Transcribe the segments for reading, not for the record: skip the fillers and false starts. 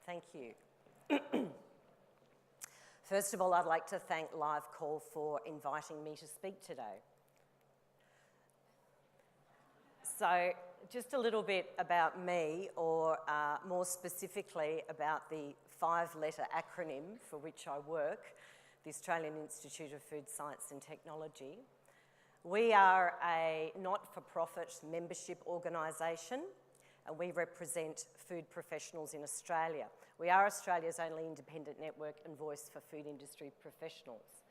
Thank you. First of all, I'd like to thank LiveCall for inviting me to speak today. So, just a little bit about me, or more specifically about the 5-letter acronym for which I work, the Australian Institute of Food Science and Technology. We are a not-for-profit membership organisation, and we represent food professionals in Australia. We are Australia's only independent network and voice for food industry professionals.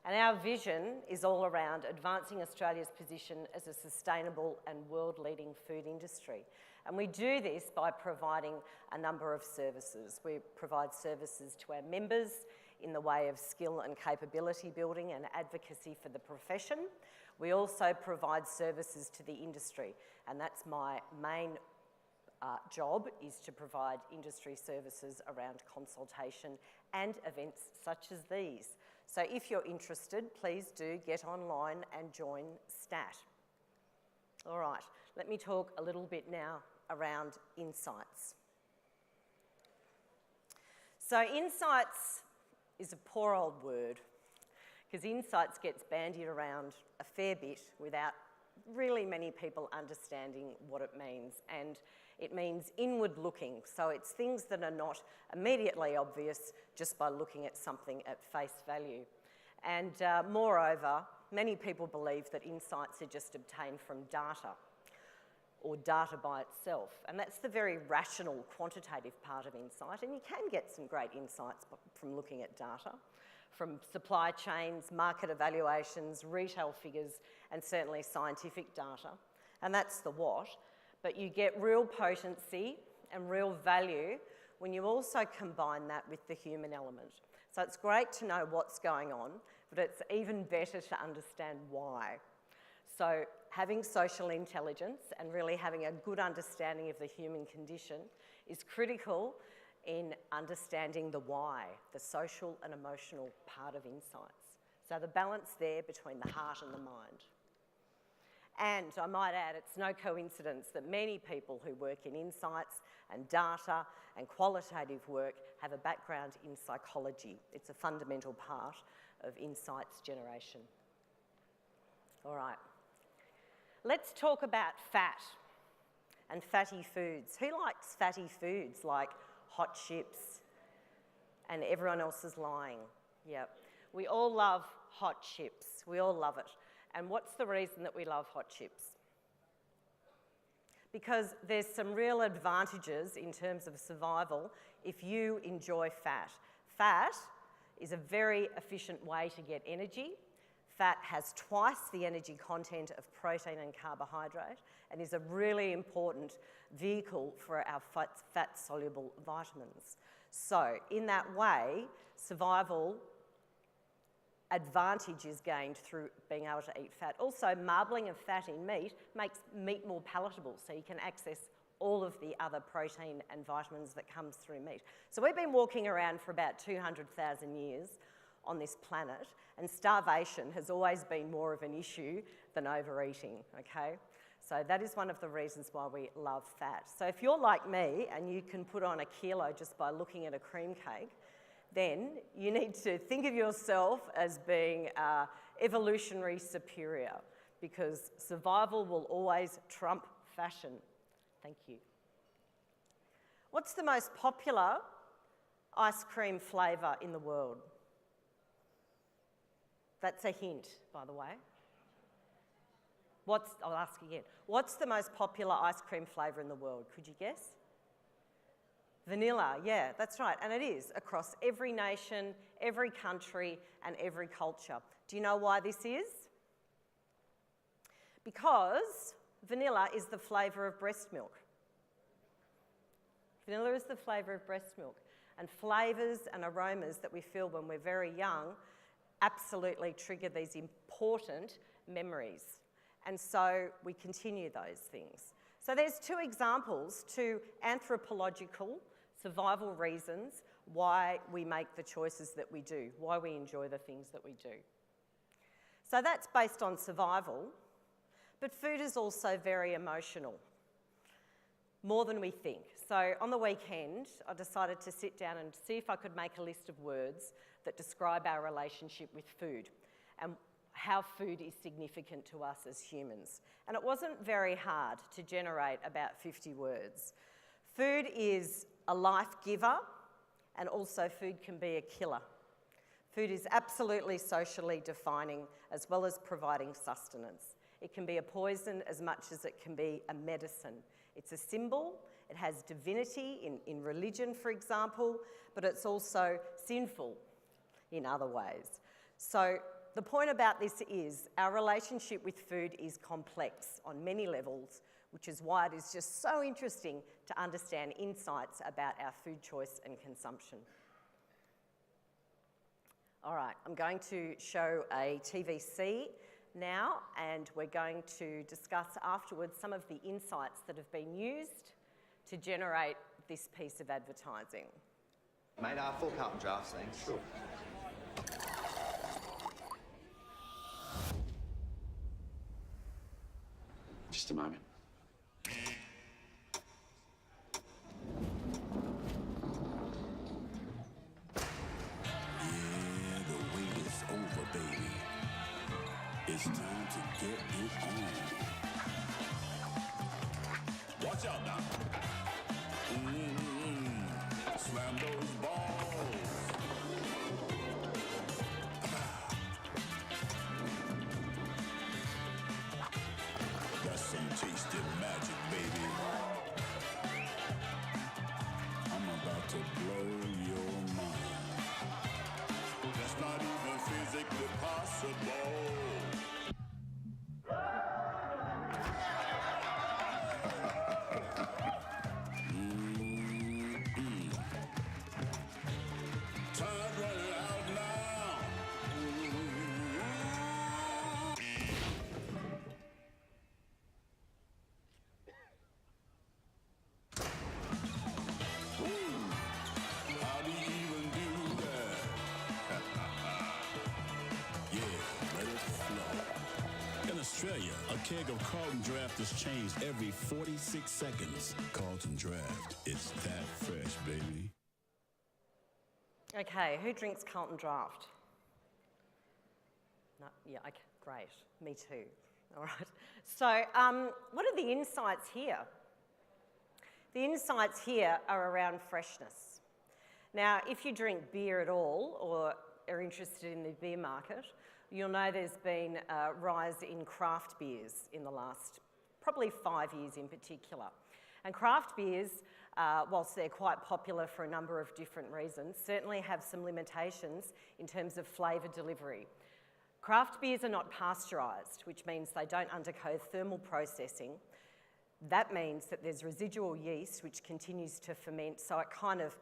And our vision is all around advancing Australia's position as a sustainable and world-leading food industry. And we do this by providing a number of services. We provide services to our members in the way of skill and capability building and advocacy for the profession. We also provide services to the industry, and that's my main job, is to provide industry services around consultation and events such as these. So if you're interested, please do get online and join STAT. All right, let me talk a little bit now around insights. So insights is a poor old word, because insights gets bandied around a fair bit without really many people understanding what it means. And it means inward looking, so it's things that are not immediately obvious just by looking at something at face value. And moreover, many people believe that insights are just obtained from data, or data by itself. And that's the very rational, quantitative part of insight, and you can get some great insights from looking at data, from supply chains, market evaluations, retail figures, and certainly scientific data. And that's the what. But you get real potency and real value when you also combine that with the human element. So it's great to know what's going on, but it's even better to understand why. So having social intelligence and really having a good understanding of the human condition is critical in understanding the why, the social and emotional part of insights. So the balance there between the heart and the mind. And I might add, it's no coincidence that many people who work in insights and data and qualitative work have a background in psychology. It's a fundamental part of insights generation. All right. Let's talk about fat and fatty foods. Who likes fatty foods like hot chips? And everyone else is lying. Yep. We all love hot chips. We all love it. And what's the reason that we love hot chips? Because there's some real advantages in terms of survival if you enjoy fat. Fat is a very efficient way to get energy. Fat has twice the energy content of protein and carbohydrate and is a really important vehicle for our fat-soluble vitamins. So in that way, survival advantage is gained through being able to eat fat. Also, marbling of fat in meat makes meat more palatable, so you can access all of the other protein and vitamins that comes through meat. So we've been walking around for about 200,000 years on this planet, and starvation has always been more of an issue than overeating, okay? So that is one of the reasons why we love fat. So if you're like me and you can put on a kilo just by looking at a cream cake, then you need to think of yourself as being evolutionary superior, because survival will always trump fashion. Thank you. What's the most popular ice cream flavour in the world? That's a hint, by the way. I'll ask again. What's the most popular ice cream flavour in the world? Could you guess? Vanilla, yeah, that's right, and it is across every nation, every country, and every culture. Do you know why this is? Because vanilla is the flavour of breast milk. Vanilla is the flavour of breast milk, and flavours and aromas that we feel when we're very young absolutely trigger these important memories, and so we continue those things. So there's two examples, two anthropological survival reasons why we make the choices that we do, why we enjoy the things that we do. So that's based on survival, but food is also very emotional, more than we think. So on the weekend, I decided to sit down and see if I could make a list of words that describe our relationship with food and how food is significant to us as humans. And it wasn't very hard to generate about 50 words. Food is a life giver, and also food can be a killer. Food is absolutely socially defining as well as providing sustenance. It can be a poison as much as it can be a medicine. It's a symbol, it has divinity in religion, for example, but it's also sinful in other ways. So the point about this is our relationship with food is complex on many levels, which is why it is just so interesting to understand insights about our food choice and consumption. All right, I'm going to show a TVC now, and we're going to discuss afterwards some of the insights that have been used to generate this piece of advertising. Mate, full Carlton drafts, thanks. Sure. Just a moment. It's time to get it on. Watch out now. Slam those balls. That's some tasty magic, baby. I'm about to blow your mind. That's not even physically possible. Australia, a keg of Carlton Draft is changed every 46 seconds. Carlton Draft, it's that fresh, baby. Okay, who drinks Carlton Draft? No, yeah, okay, great. Me too. All right. So, what are the insights here? The insights here are around freshness. Now, if you drink beer at all or are interested in the beer market, you'll know there's been a rise in craft beers in the last probably 5 years in particular. And craft beers, whilst they're quite popular for a number of different reasons, certainly have some limitations in terms of flavour delivery. Craft beers are not pasteurised, which means they don't undergo thermal processing. That means that there's residual yeast which continues to ferment, so it kind of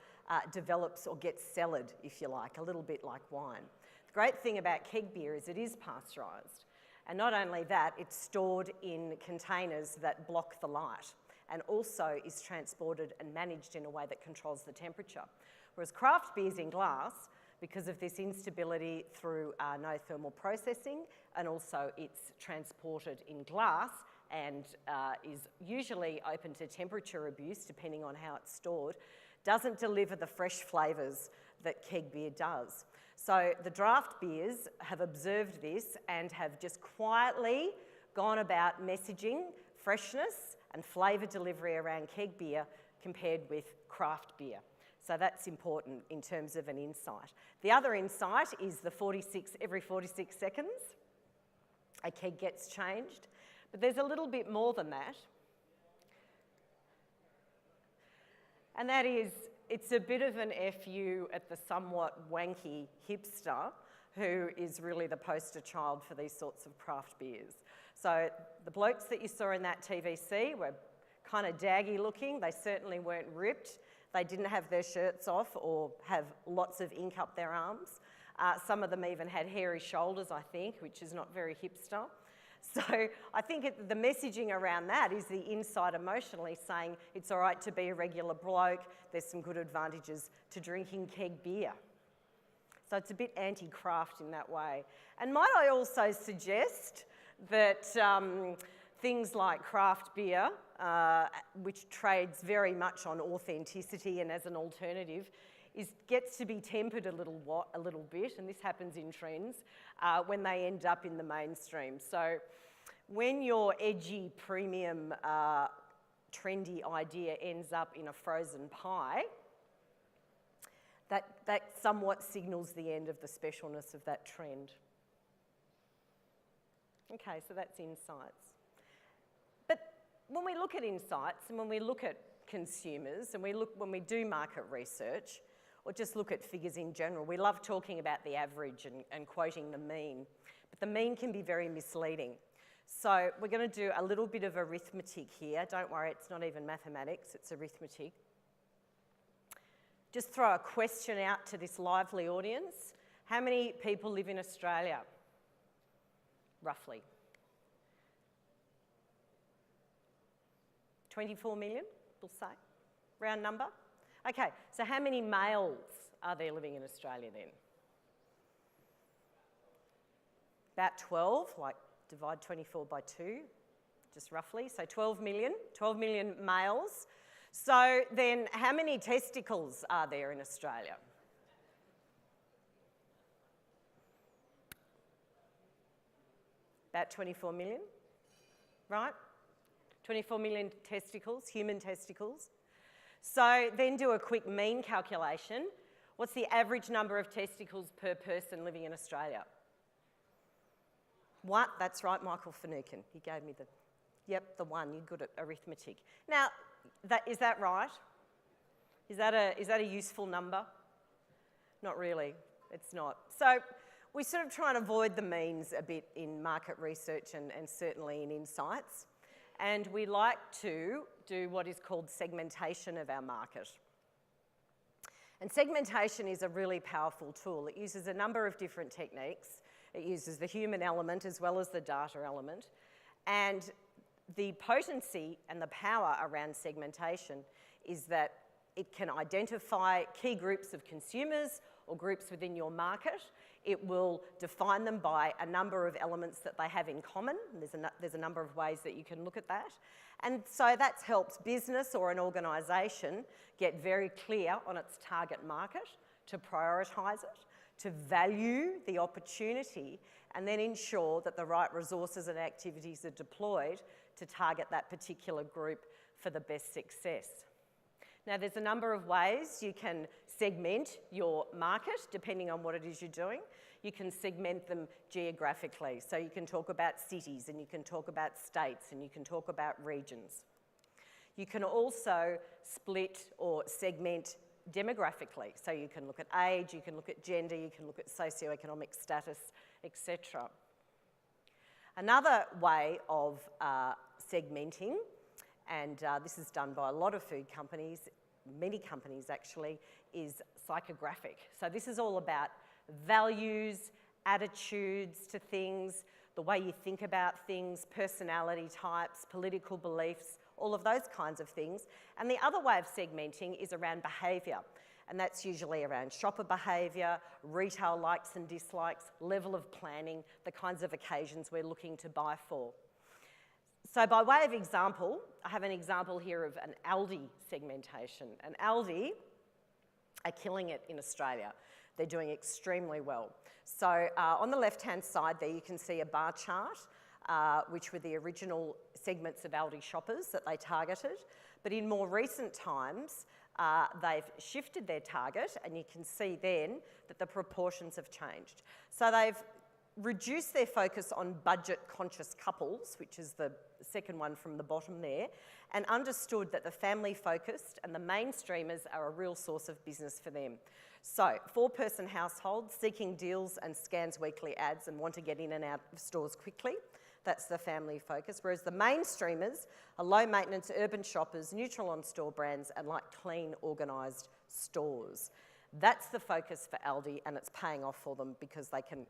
develops or gets cellared, if you like, a little bit like wine. The great thing about keg beer is it is pasteurised. And not only that, it's stored in containers that block the light and also is transported and managed in a way that controls the temperature. Whereas craft beers in glass, because of this instability through no thermal processing, and also it's transported in glass and is usually open to temperature abuse depending on how it's stored, doesn't deliver the fresh flavours that keg beer does. So the draft beers have observed this and have just quietly gone about messaging freshness and flavour delivery around keg beer compared with craft beer. So that's important in terms of an insight. The other insight is every 46 seconds, a keg gets changed. But there's a little bit more than that. And that is, it's a bit of an FU at the somewhat wanky hipster who is really the poster child for these sorts of craft beers. So the blokes that you saw in that TVC were kind of daggy looking. They certainly weren't ripped. They didn't have their shirts off or have lots of ink up their arms. Some of them even had hairy shoulders, I think, which is not very hipster. So I think the messaging around that is the inside emotionally saying it's all right to be a regular bloke, there's some good advantages to drinking keg beer. So it's a bit anti-craft in that way. And might I also suggest that things like craft beer, which trades very much on authenticity and as an alternative, gets to be tempered a little bit, and this happens in trends, when they end up in the mainstream. So when your edgy, premium, trendy idea ends up in a frozen pie, that somewhat signals the end of the specialness of that trend. Okay, so that's insights. But when we look at insights and when we look at consumers and when we do market research, or just look at figures in general, we love talking about the average and quoting the mean, but the mean can be very misleading. So we're going to do a little bit of arithmetic here. Don't worry, it's not even mathematics, it's arithmetic. Just throw a question out to this lively audience. How many people live in Australia? Roughly. 24 million, we'll say, round number. Okay, so how many males are there living in Australia then? About 12, like divide 24 by 2, just roughly, so 12 million males. So then how many testicles are there in Australia? About 24 million, right? 24 million testicles, human testicles. So then do a quick mean calculation. What's the average number of testicles per person living in Australia? What? That's right, Michael Finucane. You gave me the one. You're good at arithmetic. Now, is that right? Is that a useful number? Not really. It's not. So we sort of try and avoid the means a bit in market research and certainly in insights. And we like to do what is called segmentation of our market. And segmentation is a really powerful tool. It uses a number of different techniques. It uses the human element as well as the data element. And the potency and the power around segmentation is that it can identify key groups of consumers or groups within your market. It will define them by a number of elements that they have in common. There's a number of ways that you can look at that. And so that helps business or an organisation get very clear on its target market, to prioritise it, to value the opportunity, and then ensure that the right resources and activities are deployed to target that particular group for the best success. Now, there's a number of ways you can segment your market depending on what it is you're doing. You can segment them geographically. So you can talk about cities and you can talk about states and you can talk about regions. You can also split or segment demographically. So you can look at age, you can look at gender, you can look at socioeconomic status, etc. Another way of segmenting, and this is done by a lot of food companies, many companies actually, is psychographic. So this is all about values, attitudes to things, the way you think about things, personality types, political beliefs, all of those kinds of things. And the other way of segmenting is around behaviour. And that's usually around shopper behaviour, retail likes and dislikes, level of planning, the kinds of occasions we're looking to buy for. So by way of example, I have an example here of an Aldi segmentation. And Aldi are killing it in Australia. They're doing extremely well. So on the left-hand side there you can see a bar chart, which were the original segments of Aldi shoppers that they targeted. But in more recent times, they've shifted their target, and you can see then that the proportions have changed. So they've reduced their focus on budget-conscious couples, which is the second one from the bottom there, and understood that the family-focused and the mainstreamers are a real source of business for them. So, four-person households seeking deals and scans weekly ads and want to get in and out of stores quickly. That's the family focus. Whereas the mainstreamers are low-maintenance urban shoppers, neutral on store brands, and like clean, organised stores. That's the focus for Aldi, and it's paying off for them because they can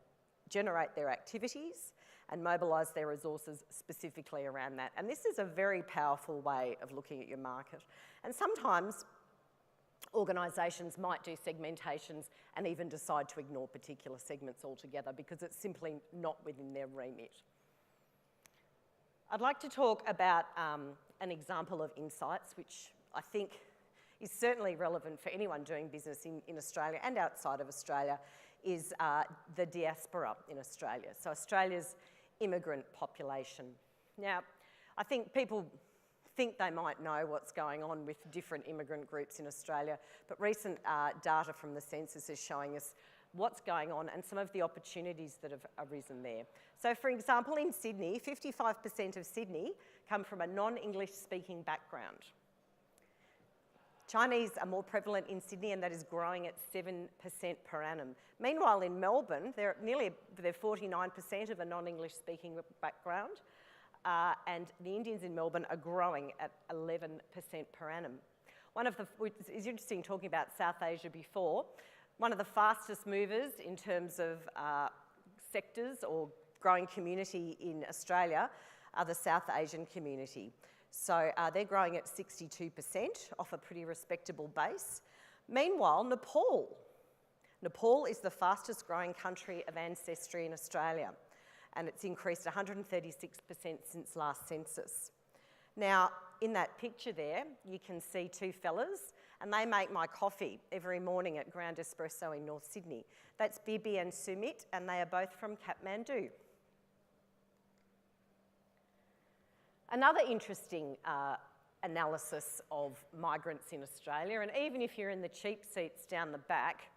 generate their activities and mobilise their resources specifically around that. And this is a very powerful way of looking at your market. And sometimes organisations might do segmentations and even decide to ignore particular segments altogether because it's simply not within their remit. I'd like to talk about an example of insights, which I think is certainly relevant for anyone doing business in Australia and outside of Australia, is the diaspora in Australia. So Australia's immigrant population. Now, I think people think they might know what's going on with different immigrant groups in Australia, but recent data from the census is showing us what's going on and some of the opportunities that have arisen there. So for example, in Sydney, 55% of Sydney come from a non-English speaking background. Chinese are more prevalent in Sydney, and that is growing at 7% per annum. Meanwhile, in Melbourne, they're 49% of a non-English speaking background, and the Indians in Melbourne are growing at 11% per annum. It's interesting talking about South Asia before. One of the fastest movers in terms of sectors or growing community in Australia are the South Asian community. So they're growing at 62% off a pretty respectable base. Meanwhile, Nepal is the fastest growing country of ancestry in Australia, and it's increased 136% since last census. Now, in that picture there, you can see two fellas, and they make my coffee every morning at Ground Espresso in North Sydney. That's Bibi and Sumit, and they are both from Kathmandu. Another interesting analysis of migrants in Australia, and even if you're in the cheap seats down the back,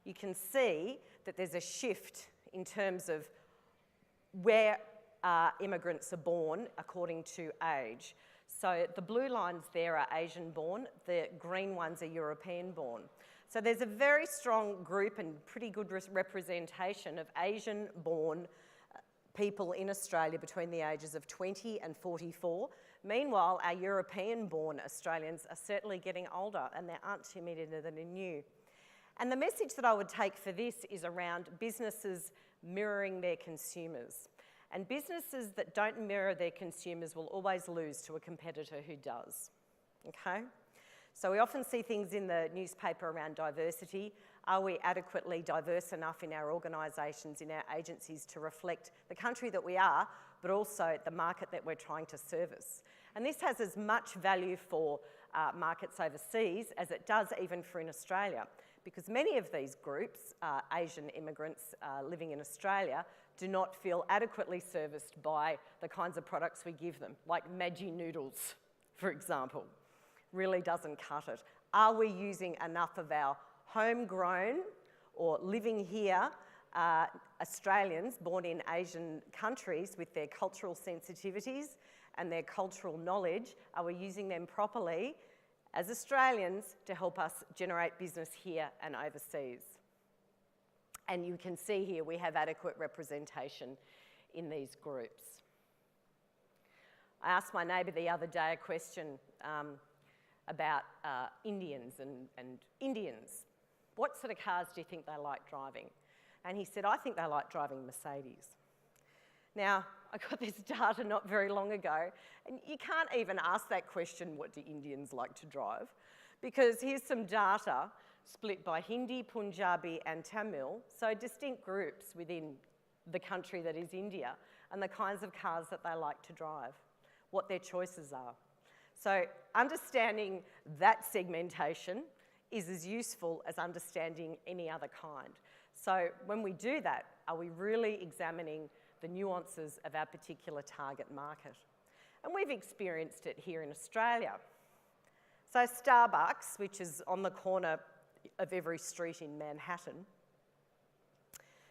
you can see that there's a shift in terms of where immigrants are born according to age. So the blue lines there are Asian born, the green ones are European born. So there's a very strong group and pretty good representation of Asian born people in Australia between the ages of 20 and 44. Meanwhile, our European-born Australians are certainly getting older, and there aren't too many that are new. And the message that I would take for this is around businesses mirroring their consumers. And businesses that don't mirror their consumers will always lose to a competitor who does, okay? So we often see things in the newspaper around diversity. Are we adequately diverse enough in our organisations, in our agencies, to reflect the country that we are, but also the market that we're trying to service? And this has as much value for markets overseas as it does even for in Australia, because many of these groups, Asian immigrants living in Australia, do not feel adequately serviced by the kinds of products we give them, like Maggi noodles, for example. Really doesn't cut it. Are we using enough of our homegrown or living here Australians born in Asian countries with their cultural sensitivities and their cultural knowledge? Are we using them properly as Australians to help us generate business here and overseas? And you can see here we have adequate representation in these groups. I asked my neighbour the other day a question about Indians and Indians. What sort of cars do you think they like driving? And he said, I think they like driving Mercedes. Now, I got this data not very long ago, and you can't even ask that question, what do Indians like to drive? Because here's some data split by Hindi, Punjabi and Tamil, so distinct groups within the country that is India, and the kinds of cars that they like to drive, what their choices are. So understanding that segmentation is as useful as understanding any other kind. So when we do that, are we really examining the nuances of our particular target market? And we've experienced it here in Australia. So Starbucks, which is on the corner of every street in Manhattan,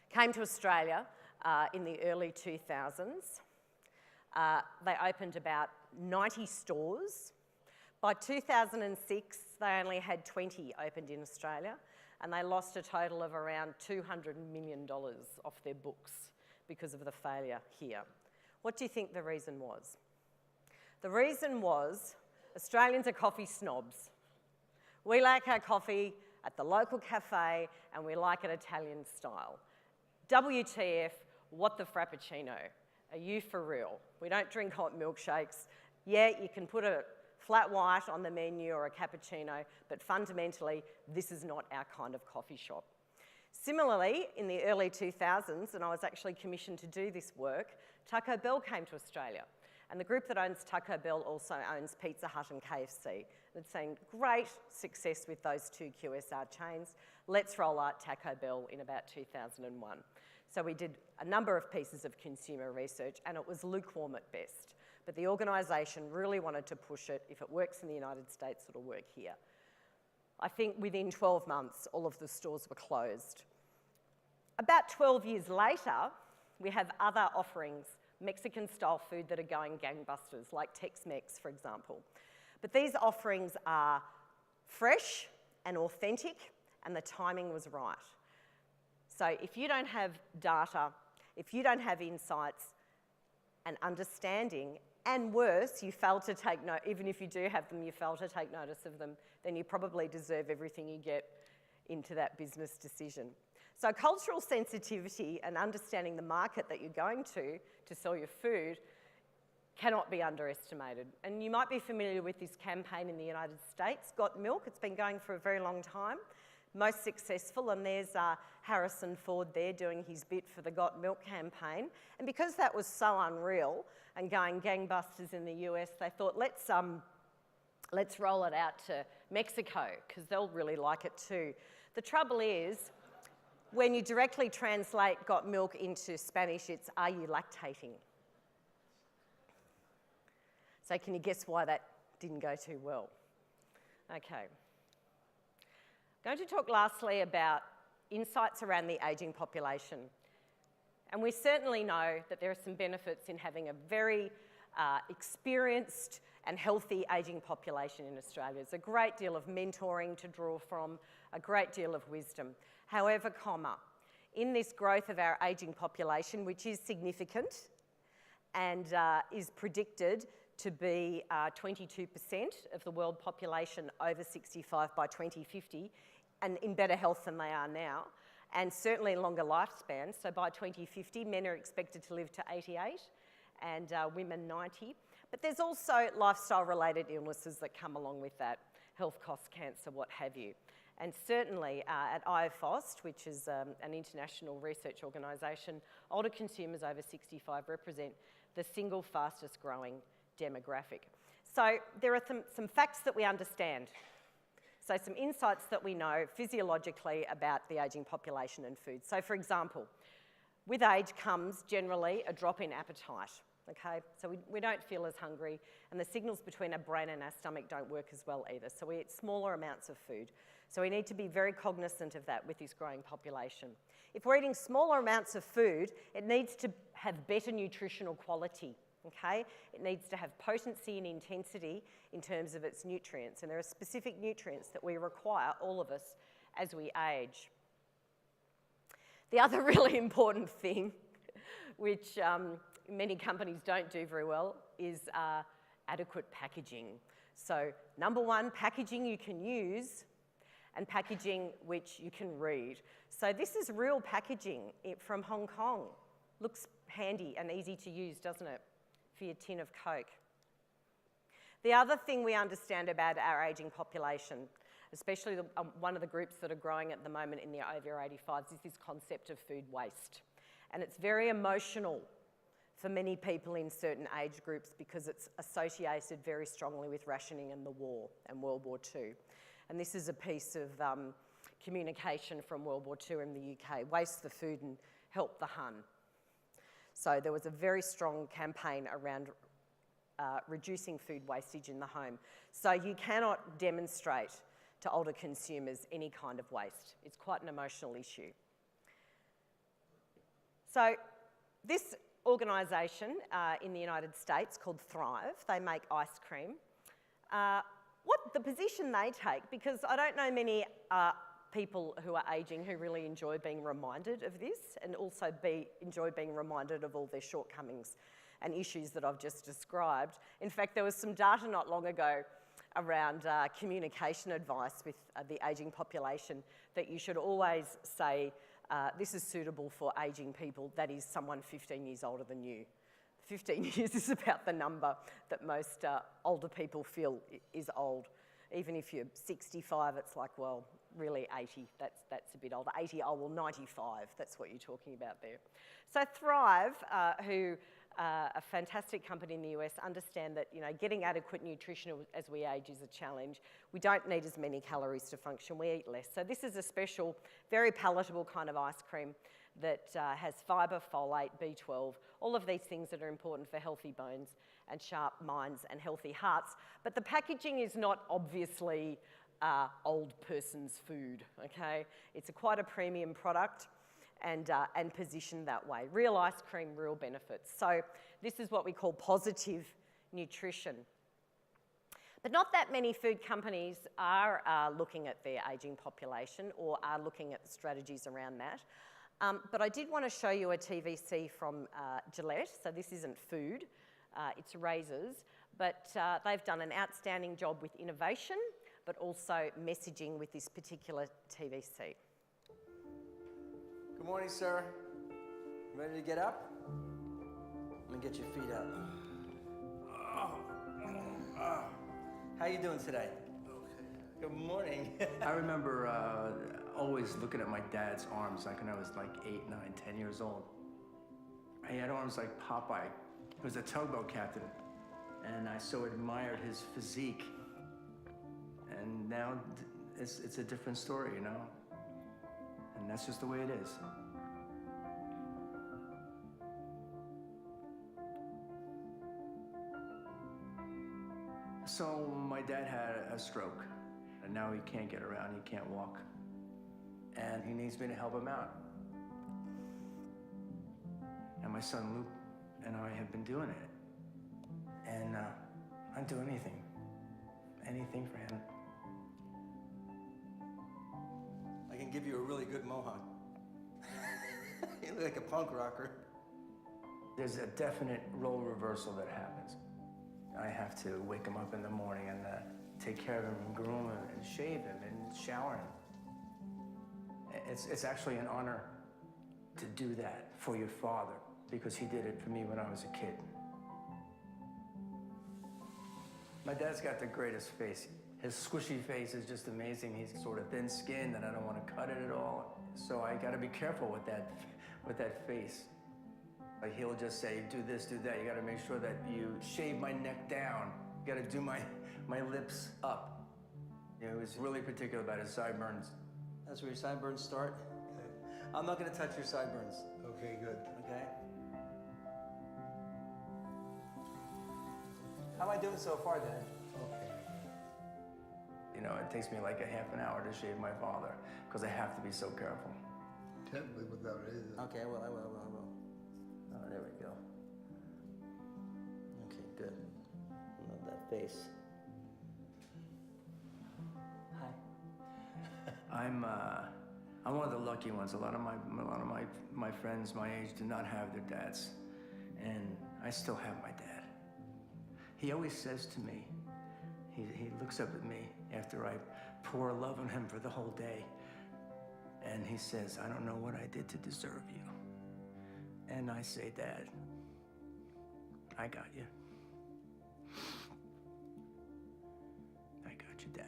came to Australia in the early 2000s. They opened about 90 stores. By 2006, they only had 20 opened in Australia, and they lost a total of around $200 million off their books because of the failure here. What do you think the reason was? The reason was Australians are coffee snobs. We like our coffee at the local cafe, and we like it Italian style. WTF, what the Frappuccino? Are you for real? We don't drink hot milkshakes. Yeah, you can put a flat white on the menu or a cappuccino, but fundamentally, this is not our kind of coffee shop. Similarly, in the early 2000s, and I was actually commissioned to do this work, Taco Bell came to Australia. And the group that owns Taco Bell also owns Pizza Hut and KFC. It's seen great success with those two QSR chains. Let's roll out Taco Bell in about 2001. So we did a number of pieces of consumer research, and it was lukewarm at best. But the organisation really wanted to push it. If it works in the United States, it'll work here. I think within 12 months, all of the stores were closed. About 12 years later, we have other offerings, Mexican-style food that are going gangbusters, like Tex-Mex, for example. But these offerings are fresh and authentic, and the timing was right. So if you don't have data, if you don't have insights and understanding, and worse, you fail to take note, even if you do have them, you fail to take notice of them, then you probably deserve everything you get into that business decision. So cultural sensitivity and understanding the market that you're going to sell your food cannot be underestimated. And you might be familiar with this campaign in the United States, Got Milk. It's been going for a very long time, most successful, and there's Harrison Ford there doing his bit for the Got Milk campaign. And because that was so unreal and going gangbusters in the US, they thought, let's roll it out to Mexico, because they'll really like it too. The trouble is, when you directly translate Got Milk into Spanish, it's, are you lactating? So can you guess why that didn't go too well? Okay. I'm going to talk lastly about insights around the ageing population. And we certainly know that there are some benefits in having a very experienced and healthy ageing population in Australia. There's a great deal of mentoring to draw from, a great deal of wisdom. However, in this growth of our ageing population, which is significant and is predicted to be 22% of the world population over 65 by 2050, and in better health than they are now, and certainly longer lifespans. So by 2050, men are expected to live to 88 and women 90. But there's also lifestyle-related illnesses that come along with that, health costs, cancer, what have you. And certainly at IFOST, which is an international research organisation, older consumers over 65 represent the single fastest growing demographic. So there are some facts that we understand. So some insights that we know physiologically about the ageing population and food. So for example, with age comes generally a drop in appetite. Okay, so we don't feel as hungry, and the signals between our brain and our stomach don't work as well either. So we eat smaller amounts of food. So we need to be very cognizant of that with this growing population. If we're eating smaller amounts of food, it needs to have better nutritional quality. Okay, it needs to have potency and intensity in terms of its nutrients, and there are specific nutrients that we require, all of us, as we age. The other really important thing, which many companies don't do very well, is adequate packaging. So number one, packaging you can use and packaging which you can read. So this is real packaging from Hong Kong. Looks handy and easy to use, doesn't it, for your tin of Coke? The other thing we understand about our ageing population, especially one of the groups that are growing at the moment in the over 85s, is this concept of food waste. And it's very emotional for many people in certain age groups because it's associated very strongly with rationing and the war and World War II. And this is a piece of communication from World War II in the UK, waste the food and help the Hun. So there was a very strong campaign around reducing food wastage in the home. So you cannot demonstrate to older consumers any kind of waste. It's quite an emotional issue. So this organisation in the United States called Thrive, they make ice cream. What the position they take, because I don't know many people who are ageing who really enjoy being reminded of this and also enjoy being reminded of all their shortcomings and issues that I've just described. In fact, there was some data not long ago around communication advice with the ageing population that you should always say, this is suitable for ageing people, that is someone 15 years older than you. 15 years is about the number that most older people feel is old. Even if you're 65, it's like, well, really 80, that's a bit older. 80, oh, well, 95, that's what you're talking about there. So Thrive, who a fantastic company in the US, understand that, you know, getting adequate nutrition as we age is a challenge. We don't need as many calories to function, we eat less. So this is a special, very palatable kind of ice cream that has fibre, folate, B12, all of these things that are important for healthy bones and sharp minds and healthy hearts. But the packaging is not obviously old person's food, okay? It's quite a premium product and positioned that way. Real ice cream, real benefits. So this is what we call positive nutrition. But not that many food companies are looking at their ageing population or are looking at the strategies around that. But I did want to show you a TVC from Gillette. So this isn't food, it's razors. But they've done an outstanding job with innovation, but also messaging with this particular TVC. Good morning, sir. Ready to get up? Let me get your feet up. How you doing today? Okay. Good morning. I remember always looking at my dad's arms like when I was like 8, 9, 10 years old. He had arms like Popeye. He was a tugboat captain. And I so admired his physique. And now it's a different story, you know? And that's just the way it is. So my dad had a stroke, and now he can't get around, he can't walk. And he needs me to help him out. And my son Luke and I have been doing it. And I'd do anything for him. I can give you a really good mohawk. You look like a punk rocker. There's a definite role reversal that happens. I have to wake him up in the morning and take care of him and groom him and shave him and shower him. It's actually an honor to do that for your father because he did it for me when I was a kid. My dad's got the greatest face. His squishy face is just amazing. He's sort of thin-skinned, and I don't want to cut it at all. So I got to be careful with that face. Like he'll just say, do this, do that. You got to make sure that you shave my neck down. You got to do my lips up. You know, he was really particular about his sideburns. That's where your sideburns start? Okay. I'm not going to touch your sideburns. Okay, good. Okay? How am I doing so far, Dad? Okay. You know, it takes me like a half an hour to shave my father because I have to be so careful. Can't live without it either. Okay, I will. Oh, there we go. Okay, good. Love that face. Hi. I'm one of the lucky ones. A lot of my friends my age do not have their dads, and I still have my dad. He always says to me, he looks up at me after I pour love on him for the whole day, and he says, I don't know what I did to deserve you. And I say, Dad, I got you. I got you, Dad.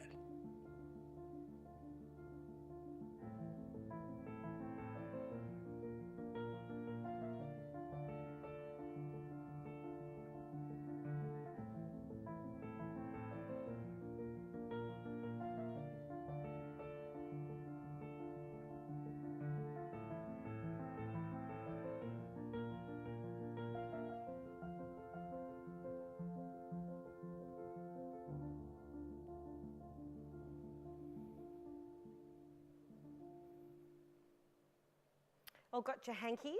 All got your hankies?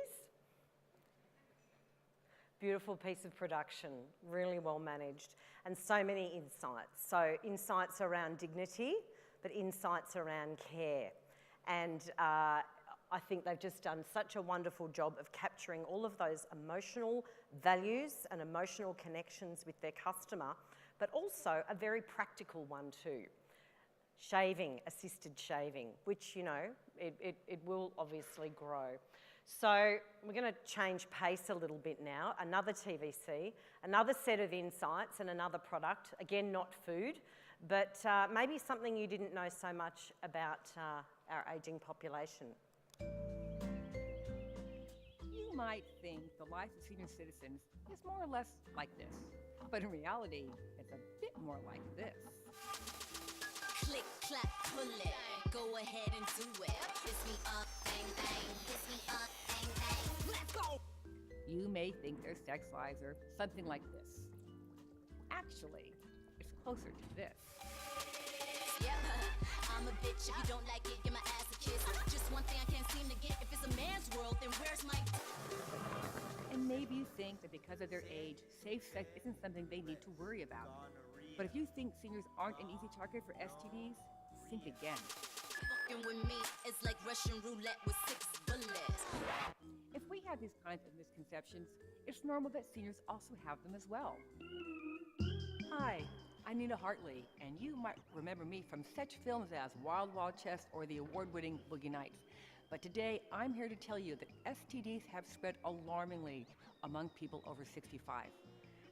Beautiful piece of production, really well managed, and so many insights. So insights around dignity, but insights around care. And I think they've just done such a wonderful job of capturing all of those emotional values and emotional connections with their customer, but also a very practical one too. Shaving, assisted shaving, which, you know, it will obviously grow. So we're going to change pace a little bit now. Another TVC, another set of insights and another product. Again, not food, but maybe something you didn't know so much about our ageing population. You might think the life of senior citizens is more or less like this, but in reality, it's a bit more like this. Click, clap, pull it. Go ahead and do it. Kiss me up, bang, bang. Kiss me up, bang, bang. Let's go! You may think their sex lives are something like this. Actually, it's closer to this. Yeah, I'm a bitch. If you don't like it, give my ass a kiss. Just one thing I can't seem to get. If it's a man's world, then where's my... And maybe you think that because of their age, safe sex isn't something they need to worry about. But if you think seniors aren't an easy target for STDs, think again. Fucking with me is like Russian roulette with 6 bullets. If we have these kinds of misconceptions, it's normal that seniors also have them as well. Hi, I'm Nina Hartley, and you might remember me from such films as Wild Wild Chest or the award-winning Boogie Nights. But today, I'm here to tell you that STDs have spread alarmingly among people over 65.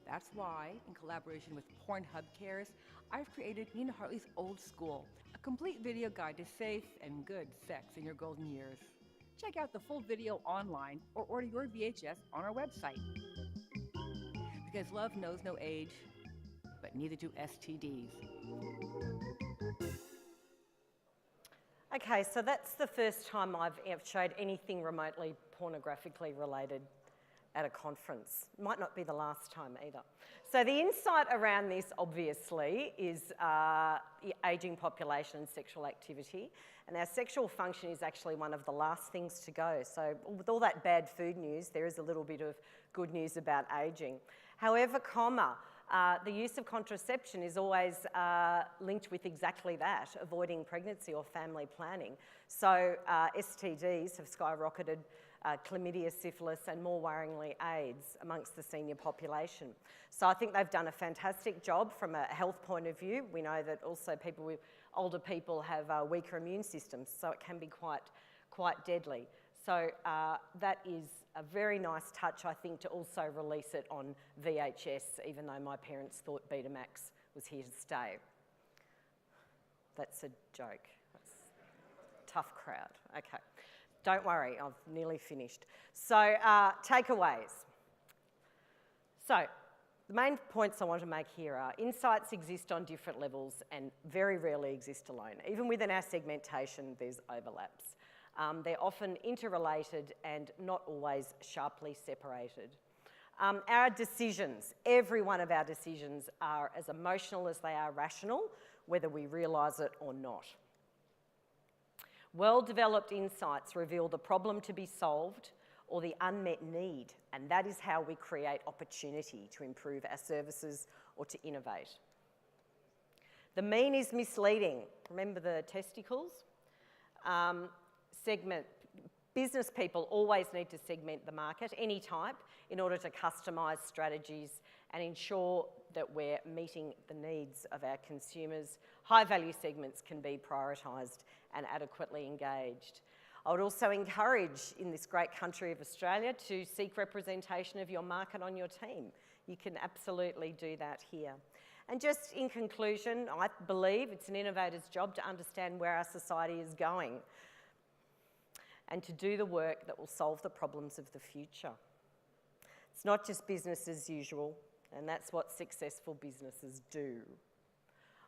That's why, in collaboration with Pornhub Cares, I've created Nina Hartley's Old School, a complete video guide to safe and good sex in your golden years. Check out the full video online or order your VHS on our website. Because love knows no age, but neither do STDs. Okay, so that's the first time I've showed anything remotely pornographically related at a conference. Might not be the last time either. So the insight around this, obviously, is ageing population and sexual activity. And our sexual function is actually one of the last things to go. So with all that bad food news, there is a little bit of good news about ageing. However, the use of contraception is always linked with exactly that, avoiding pregnancy or family planning. So STDs have skyrocketed, chlamydia, syphilis, and more worryingly, AIDS amongst the senior population. So I think they've done a fantastic job from a health point of view. We know that also older people have weaker immune systems, so it can be quite deadly. So that is a very nice touch, I think, to also release it on VHS, even though my parents thought Betamax was here to stay. That's a joke. That's a tough crowd. Okay. Don't worry, I've nearly finished. So, takeaways. So, the main points I want to make here are insights exist on different levels and very rarely exist alone. Even within our segmentation, there's overlaps. They're often interrelated and not always sharply separated. Our decisions, every one of our decisions, are as emotional as they are rational, whether we realise it or not. Well-developed insights reveal the problem to be solved or the unmet need, and that is how we create opportunity to improve our services or to innovate. The mean is misleading. Remember the testicles? Business people always need to segment the market, any type, in order to customise strategies and ensure that we're meeting the needs of our consumers. High-value segments can be prioritised and adequately engaged. I would also encourage, in this great country of Australia, to seek representation of your market on your team. You can absolutely do that here. And just in conclusion, I believe it's an innovator's job to understand where our society is going and to do the work that will solve the problems of the future. It's not just business as usual, and that's what successful businesses do.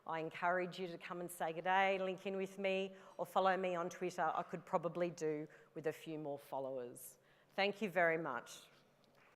I encourage you to come and say good day, link in with me, or follow me on Twitter. I could probably do with a few more followers. Thank you very much.